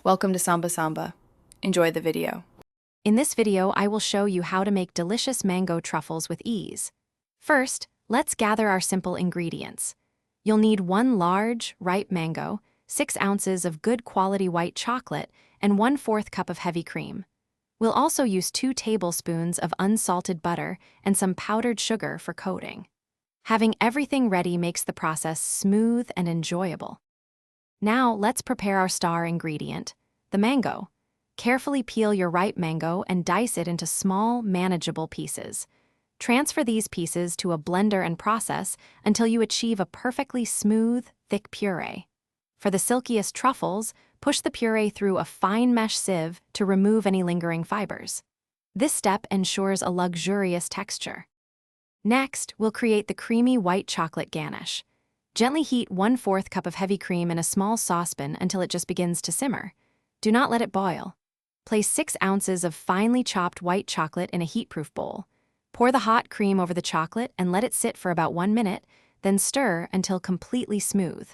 Welcome to Samba Samba. Enjoy the video. In this video, I will show you how to make delicious mango truffles with ease. First, let's gather our simple ingredients. You'll need 1 large, ripe mango, 6 ounces of good quality white chocolate, and 1/4 cup of heavy cream. We'll also use 2 tablespoons of unsalted butter and some powdered sugar for coating. Having everything ready makes the process smooth and enjoyable. Now, let's prepare our star ingredient, the mango. Carefully peel your ripe mango and dice it into small, manageable pieces. Transfer these pieces to a blender and process until you achieve a perfectly smooth, thick puree. For the silkiest truffles, push the puree through a fine mesh sieve to remove any lingering fibers. This step ensures a luxurious texture. Next, we'll create the creamy white chocolate ganache. Gently heat 1/4 cup of heavy cream in a small saucepan until it just begins to simmer. Do not let it boil. Place 6 ounces of finely chopped white chocolate in a heat-proof bowl. Pour the hot cream over the chocolate and let it sit for about 1 minute, then stir until completely smooth.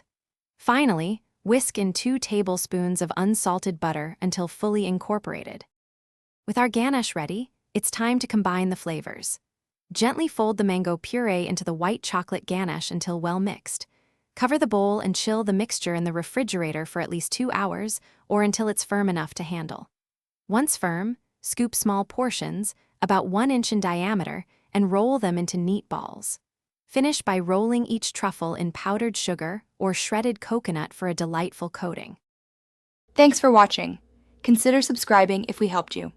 Finally, whisk in 2 tablespoons of unsalted butter until fully incorporated. With our ganache ready, it's time to combine the flavors. Gently fold the mango puree into the white chocolate ganache until well mixed. Cover the bowl and chill the mixture in the refrigerator for at least 2 hours or until it's firm enough to handle. Once firm, scoop small portions, about 1 inch in diameter, and roll them into neat balls. Finish by rolling each truffle in powdered sugar or shredded coconut for a delightful coating. Thanks for watching. Consider subscribing if we helped you.